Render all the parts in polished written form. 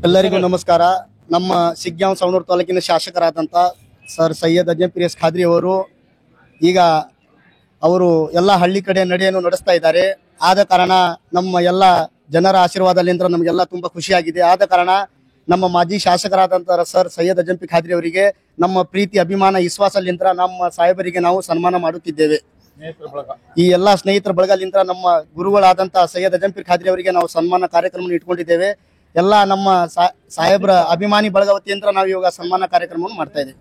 ಎಲ್ಲರಿಗೂ ನಮಸ್ಕಾರ. ನಮ್ಮ ಶಿಗ್ಗಾಂವ್ ಸವಣೂರು ತಾಲೂಕಿನ ಶಾಸಕರಾದಂಥ ಸರ್ ಸೈಯದ್ ಅಜ್ಜಂಪೀರ್ ಎಸ್ ಖಾದ್ರಿ ಅವರು ಎಲ್ಲ ಹಳ್ಳಿ ಕಡೆ ನಡೆಯನ್ನು ನಡೆಸ್ತಾ ಇದ್ದಾರೆ. ಆದ ಕಾರಣ ನಮ್ಮ ಎಲ್ಲ ಜನರ ಆಶೀರ್ವಾದದಿಂದ ನಮಗೆಲ್ಲ ತುಂಬಾ ಖುಷಿಯಾಗಿದೆ. ಆದ ಕಾರಣ ನಮ್ಮ ಮಾಜಿ ಶಾಸಕರಾದಂಥ ಸರ್ ಸೈಯದ್ ಅಜ್ಜಂಪೀರ್ ಖಾದ್ರಿ ಅವರಿಗೆ ನಮ್ಮ ಪ್ರೀತಿ ಅಭಿಮಾನ ವಿಶ್ವಾಸಲಿಂದ ನಮ್ಮ ಸಾಹೇಬರಿಗೆ ನಾವು ಸನ್ಮಾನ ಮಾಡುತ್ತಿದ್ದೇವೆ. ಈ ಎಲ್ಲ ಸ್ನೇಹಿತರ ಬಳಗಲಿಂದ ನಮ್ಮ ಗುರುಗಳಾದಂಥ ಸೈಯದ್ ಅಜ್ಜಂಪೀರ್ ಖಾದ್ರಿ ಅವರಿಗೆ ನಾವು ಸನ್ಮಾನ ಕಾರ್ಯಕ್ರಮ ಇಟ್ಕೊಂಡಿದ್ದೇವೆ. ಎಲ್ಲ ನಮ್ಮ ಸಾಹೇಬ್ರ ಅಭಿಮಾನಿ ಬಳಗ ವತಿಯಿಂದ ನಾವು ಇವಾಗ ಸನ್ಮಾನ ಕಾರ್ಯಕ್ರಮವನ್ನು ಮಾಡ್ತಾ ಇದ್ದೇವೆ.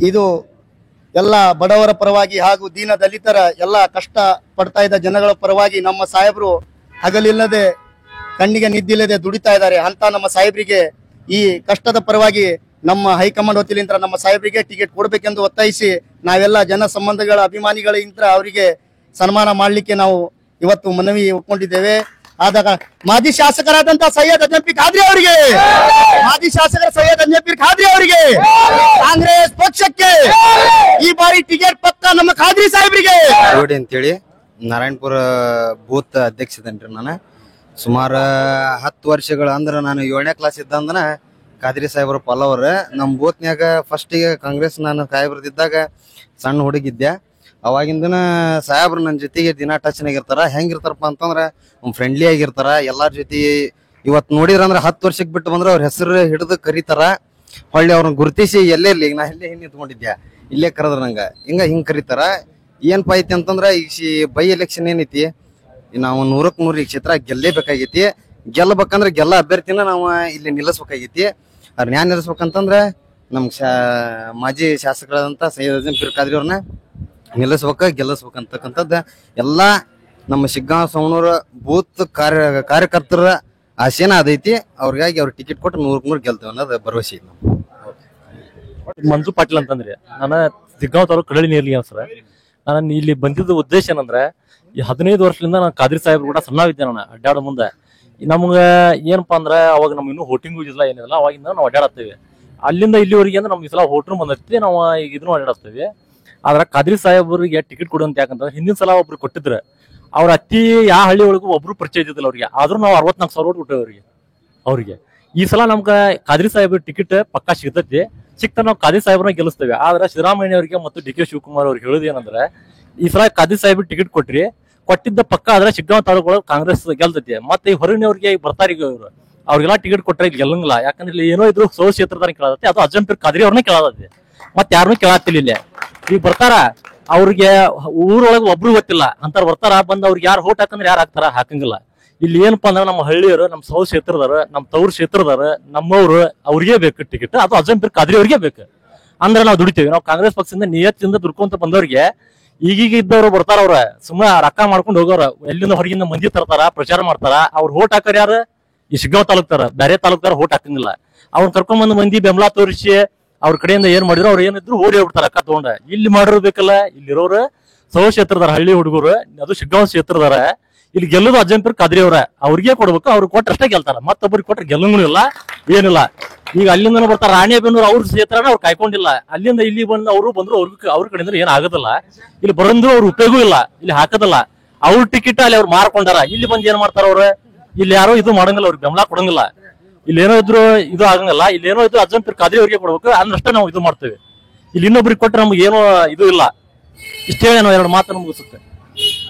ಇದು ಎಲ್ಲ ಬಡವರ ಪರವಾಗಿ ಹಾಗೂ ದೀನ ದಲಿತರ ಎಲ್ಲ ಕಷ್ಟ ಪಡ್ತಾ ಇದ್ದ ಜನಗಳ ಪರವಾಗಿ ನಮ್ಮ ಸಾಹೇಬರು ಹಗಲಿಲ್ಲದೆ ಕಣ್ಣಿಗೆ ನಿದ್ದಿಲ್ಲದೆ ದುಡಿತಾ ಇದ್ದಾರೆ. ಅಂತ ನಮ್ಮ ಸಾಹೇಬರಿಗೆ ಈ ಕಷ್ಟದ ಪರವಾಗಿ ನಮ್ಮ ಹೈಕಮಾಂಡ್ ವತಿಯಿಂದ ನಮ್ಮ ಸಾಹೇಬರಿಗೆ ಟಿಕೆಟ್ ಕೊಡಬೇಕೆಂದು ಒತ್ತಾಯಿಸಿ ನಾವೆಲ್ಲ ಜನ ಸಂಬಂಧಗಳ ಅಭಿಮಾನಿಗಳಿಂದ ಅವರಿಗೆ ಸನ್ಮಾನ ಮಾಡಲಿಕ್ಕೆ ನಾವು ಇವತ್ತು ಮನವಿ ಒಪ್ಕೊಂಡಿದ್ದೇವೆ. ಆದಾಗ ಮಾಜಿ ಶಾಸಕರಾದಂತಹ ಸೈಯದ್ ಅಜ್ಜಂಪೀರ್ ಖಾದ್ರಿ ಅವರಿಗೆ, ಮಾಜಿ ಶಾಸಕರ ಸೈಯದ್ ಅಜ್ಜಂಪೀರ್ ಖಾದ್ರಿ ಅವರಿಗೆ, ಕಾಂಗ್ರೆಸ್ ಪಕ್ಷಕ್ಕೆ ಈ ಬಾರಿ ಟಿಕೆಟ್ ಪಕ್ಕ ನಮ್ಮ ಖಾದ್ರಿ ಸಾಹೇಬರಿಗೆ ಅಂತೇಳಿ ನಾರಾಯಣಪುರ ಬೂತ್ ಅಧ್ಯಕ್ಷ ಇದ್ದೇನ್ರಿ. ನಾನು ಸುಮಾರು 10 ವರ್ಷಗಳ ಅಂದ್ರೆ ನಾನು 7ನೇ ಕ್ಲಾಸ್ ಇದ್ದಂದನ ಖಾದ್ರಿ ಸಾಹೇಬ್ರ ಪಲ್ಲವ್ರ ನಮ್ಮ ಬೂತ್ನ್ಯಾಗ ಫಸ್ಟಿಗೆ ಕಾಂಗ್ರೆಸ್ ನಾನು ಸಾಹೇಬ್ರದಿದ್ದಾಗ ಸಣ್ಣ ಹುಡುಗಿದ್ದೆ. ಅವಾಗಿಂದನ ಸಾಹೇಬ್ರು ನನ್ನ ಜೊತೆಗೆ ದಿನ ಟಚ್ನಾಗ ಇರ್ತಾರ. ಹೆಂಗಿರ್ತಾರಪ್ಪ ಅಂತಂದ್ರ ಫ್ರೆಂಡ್ಲಿ ಆಗಿರ್ತಾರ ಎಲ್ಲಾರ ಜೊತೆ. ಇವತ್ತು ನೋಡಿದ್ರಂದ್ರ 10 ವರ್ಷಕ್ಕೆ ಬಿಟ್ಟು ಬಂದ್ರೆ ಅವ್ರ ಹೆಸರು ಹಿಡಿದು ಕರೀತಾರ. ಹೊಳ್ಳಿ ಅವ್ರನ್ನ ಗುರುತಿಸಿ ಎಲ್ಲೇ ಇರ್ಲಿ, ನಾ ಎಲ್ಲೇ ಹಿಂಗೆ ನಿಂತ್ಕೊಂಡಿದ್ದೆ, ಇಲ್ಲೇ ಕರೆದ್ರ ನಂಗ ಹಿಂಗ್ ಕರೀತಾರ. ಏನಪ್ಪ ಐತಿ ಅಂತಂದ್ರ ಈಗ ಬೈ ಎಲೆಕ್ಷನ್ ಏನೈತಿ, ನಾವು 100ಕ್ಕೆ 100 ಈ ಕ್ಷೇತ್ರ ಗೆಲ್ಲೇಬೇಕಾಗೈತಿ. ಗೆಲ್ಲಬೇಕಂದ್ರ ಗೆಲ್ಲ ಅಭ್ಯರ್ಥಿನ ನಾವು ಇಲ್ಲಿ ನಿಲ್ಲಿಸ್ಬೇಕಾಗೈತಿ. ಅವ್ರನ್ನ ಯಾರು ನಿಲ್ಲಿಸ್ಬೇಕಂತಂದ್ರ ನಮ್ ಮಾಜಿ ಶಾಸಕರಾದಂತ ಸೈಯದ್ ಅಜ್ಜಂಪೀರ್ ಖಾದ್ರಿ ಅವ್ರನ್ನ ಗೆಲ್ಲಿಸ್ಬೇಕಂತಕ್ಕಂಥದ್ದು ಎಲ್ಲಾ ನಮ್ಮ ಶಿಗ್ಗಾಂವ್ ಸವಣೂರ ಬೂತ್ ಕಾರ್ಯಕರ್ತರ ಆಶೆನ ಅದೈತಿ. ಅವ್ರಿಗಾಗಿ ಅವ್ರ ಟಿಕೆಟ್ ಕೊಟ್ಟು 100ಕ್ಕೆ 100 ಗೆಲ್ತೇವೆ ಅನ್ನೋದು ಭರವಸೆ ಐತಿ. ಮಂಜು ಪಾಟೀಲ್ ಅಂತಂದ್ರೆ ನಾನು ಶಿಗ್ಗಾಂವ್ ತಾಲೂಕು ಕಡಳಿ ನೀರ್ಲಿ ಸರ್. ನಾನು ಇಲ್ಲಿ ಬಂದಿದ್ದ ಉದ್ದೇಶ ಏನಂದ್ರೆ ಈ 15 ವರ್ಷದಿಂದ ನಾನು ಖಾದ್ರಿ ಸಾಹೇಬ್ರು ಕೂಡ ಸಣ್ಣವಿದ್ದೆ. ನಾನು ಅಡ್ಡಾಡೋ ಮುಂದೆ ನಮ್ಗೆ ಏನಪ್ಪಾ ಅಂದ್ರೆ ಅವಾಗ ನಮ್ಗೆ ಇನ್ನೂ ಹೋಟಿಂಗು ಇಲ್ಲ, ಏನಿಲ್ಲ. ಅವಾಗಿಂದ ನಾವು ಅಡ್ಡಾಡ್ತೇವೆ. ಅಲ್ಲಿಂದ ಇಲ್ಲಿವರೆಗೆ ಅಂದ್ರೆ ನಮ್ಗೆ ಈ ಸಲ ಹೋಟ್ರು ಬಂದೈತಿ, ನಾವು ಈಗ ಇದನ್ನು ಅಡ್ಡಾಡ್ತೇವೆ. ಆದ್ರೆ ಖಾದ್ರಿ ಸಾಹೇಬ್ರಿಗೆ ಟಿಕೆಟ್ ಕೊಡುವಂತ ಯಾಕಂದ್ರೆ ಹಿಂದಿನ ಸಲ ಒಬ್ರು ಕೊಟ್ಟಿದ್ರೆ ಅವ್ರ ಅತ್ತಿ ಯಾವ ಹಳ್ಳಿ ಒಳಗೂ ಒಬ್ರು ಪರಿಚಯ ಇದ್ದಿಲ್ಲ ಅವ್ರಿಗೆ. ಆದ್ರೂ ನಾವು 64,000 ಓಟ್ ಕೊಟ್ಟೇವೆ ಅವ್ರಿಗೆ. ಈ ಸಲ ನಮ್ಗೆ ಖಾದ್ರಿ ಸಾಹೇಬ್ರ ಟಿಕೆಟ್ ಪಕ್ಕಾ ಸಿಗ್ತೈತಿ. ಸಿಕ್ತ ನಾವು ಖಾದ್ರಿ ಸಾಹೇಬ್ರನ್ನ ಗೆಲ್ಲಿಸ್ತೇವೆ. ಆದ್ರೆ ಸಿದ್ದರಾಮಯ್ಯ ಅವರಿಗೆ ಮತ್ತು ಡಿ ಕೆ ಶಿವಕುಮಾರ್ ಅವ್ರಿಗೆ ಹೇಳುದು ಏನಂದ್ರೆ ಈ ಸಲ ಖಾದ್ರಿ ಸಾಹೇಬ್ರ ಟಿಕೆಟ್ ಕೊಟ್ರಿ, ಕೊಟ್ಟಿದ್ದ ಪಕ್ಕ ಆದ್ರೆ ಶಿಗ್ಗಾಂವ್ ತಾಲೂಕು ಕಾಂಗ್ರೆಸ್ ಗೆಲ್ತೈತಿ. ಮತ್ತೆ ಈ ಹೊರಗಿನವ್ರಿಗೆ ಬರ್ತಾರ ಇವರು, ಅವ್ರಿಗೆಲ್ಲ ಟಿಕೆಟ್ ಕೊಟ್ರೆ ಇಲ್ಲಿ ಗೆಲ್ಲಂಗಿಲ್ಲ. ಯಾಕಂದ್ರೆ ಇಲ್ಲಿ ಏನೋ ಇದ್ರು ಸೋ ಕ್ಷೇತ್ರದಾಗ ಕೇಳತ್ತೆ, ಅದು ಅಜ್ಜಂಪೀರ್ ಖಾದ್ರಿ ಅವ್ರನ್ನ ಕೇಳತ್ತೆ. ಮತ್ತೆ ಯಾರನ್ನೂ ಕೇಳತ್ತಿಲ್ಲ. ಇಲ್ಲಿ ಈಗ ಬರ್ತಾರ, ಅವ್ರಿಗೆ ಊರೊಳಗೆ ಒಬ್ರು ಗೊತ್ತಿಲ್ಲ ಅಂತಾರ ಬರ್ತಾರ. ಬಂದ್ ಅವ್ರಿಗೆ ಯಾರು ಓಟ್ ಹಾಕಂದ್ರೆ ಯಾರು ಹಾಕ್ತಾರ? ಹಾಕಂಗಿಲ್ಲ. ಇಲ್ಲಿ ಏನಪ್ಪಾ ಅಂದ್ರೆ ನಮ್ಮ ಹಳ್ಳಿಯವರು, ನಮ್ಮ ಸೌ ಕ್ಷೇತ್ರದವ್ರು, ನಮ್ಮ ತವ್ರ ಕ್ಷೇತ್ರದವ್ರು, ನಮ್ಮವ್ರು ಅವ್ರಿಗೆ ಬೇಕು ಟಿಕೆಟ್. ಅದು ಅಜ್ಜಂಪೀರ್ ಖಾದ್ರಿ ಅವ್ರಿಗೆ ಬೇಕು. ಅಂದ್ರೆ ನಾವು ದುಡಿತೇವೆ. ನಾವು ಕಾಂಗ್ರೆಸ್ ಪಕ್ಷದಿಂದ ನಿಯತ್ತಿಂದ ದುಡ್ಕೊಂತ ಬಂದವ್ರಿಗೆ ಈಗೀಗ ಇದ್ದವ್ರು ಬರ್ತಾರ, ಅವ್ರ ಸುಮ್ಮನೆ ರೊಕ್ಕ ಮಾಡ್ಕೊಂಡು ಹೋಗೋರು, ಎಲ್ಲಿಂದ ಹೊರಗಿಂದ ಮಂದಿ ತರ್ತಾರ, ಪ್ರಚಾರ ಮಾಡ್ತಾರ. ಅವ್ರು ಓಟ್ ಹಾಕರ್ ಯಾರು? ಈ ಶಿಗ್ಗಾಂವ್ ತಾಲೂಕ್ತಾರ, ಬೇರೆ ತಾಲೂಕ್ತಾರ ಓಟ್ ಹಾಕಂಗಿಲ್ಲ. ಅವ್ರನ್ನ ಕರ್ಕೊಂಡ್ ಬಂದ್ ಮಂದಿ ಬೆಂಬಲ ತೋರಿಸಿ ಅವ್ರ ಕಡೆಯಿಂದ ಏನ್ ಮಾಡಿದ್ರು ಅವ್ರು ಏನಿದ್ರು ಓಡಿ ಹೋಗ್ಬಿಡ್ತಾರ ಅಕ್ಕ ತಗೊಂಡ. ಇಲ್ಲಿ ಮಾಡಿರ್ಬೇಕಲ್ಲ, ಇಲ್ಲಿರೋರು ಸೌ ಕ್ಷೇತ್ರದಾರ, ಹಳ್ಳಿ ಹುಡುಗರು, ಅದು ಶಿಗ್ಗಾಂವ್ ಕ್ಷೇತ್ರದಾರ. ಇಲ್ಲಿ ಗೆಲ್ಲೋದು ಅಜ್ಜಂಪೀರ್ ಖಾದ್ರಿ ಅವ್ರ, ಅವ್ರಿಗೆ ಕೊಡ್ಬೇಕು. ಅವ್ರು ಕೊಟ್ಟಷ್ಟೇ ಗೆಲ್ತಾರ, ಮತ್ತೊಬ್ಬರಿಗೆ ಕೊಟ್ರೆ ಗೆಲ್ಲಂಗೂ ಇಲ್ಲ, ಏನಿಲ್ಲ. ಈಗ ಅಲ್ಲಿಂದ ಬರ್ತಾರ ರಾಣಿಬೆನ್ನೂರು, ಅವ್ರ ಕ್ಷೇತ್ರನ ಅವ್ರು ಕಾಯ್ಕೊಂಡಿಲ್ಲ. ಅಲ್ಲಿಂದ ಇಲ್ಲಿ ಬಂದು ಅವರು ಬಂದ್ರು, ಅವ್ರ ಕಡೆಯಿಂದ ಏನ್ ಆಗೋದಿಲ್ಲ. ಇಲ್ಲಿ ಬರಂದ್ರು ಅವ್ರ ಉಪಯೋಗ ಇಲ್ಲ, ಇಲ್ಲಿ ಹಾಕೋದಿಲ್ಲ. ಅವ್ರ ಟಿಕೆಟ್ ಅಲ್ಲಿ ಅವ್ರು ಮಾರ್ಕೊಂಡಾರ. ಇಲ್ಲಿ ಬಂದು ಏನ್ ಮಾಡ್ತಾರ ಅವ್ರು? ಇಲ್ಲಿ ಯಾರೋ ಇದು ಮಾಡಂಗಿಲ್ಲ, ಅವ್ರಿಗೆ ಬೆಂಬಲ ಕೊಡಂಗಿಲ್ಲ. ಇಲ್ಲಿ ಏನೋ ಇದ್ರು ಇದು ಆಗಂಗಿಲ್ಲ. ಇಲ್ಲಿ ಏನೋ ಇದ್ರು ಅಜ್ಜಂಪೀರ್ ಖಾದ್ರಿ ಅವ್ರಿಗೆ ಕೊಡ್ಬೇಕು, ಅನ್ನಷ್ಟೇ ನಾವು ಇದು ಮಾಡ್ತೇವೆ. ಇಲ್ಲಿ ಇನ್ನೊಬ್ರಿಗೆ ಕೊಟ್ಟರೆ ನಮ್ಗೆ ಏನೋ ಇದು ಇಲ್ಲ. ಇಷ್ಟೇ ನಾವು 2 ಮಾತು ಮುಗಿಸುತ್ತೆ.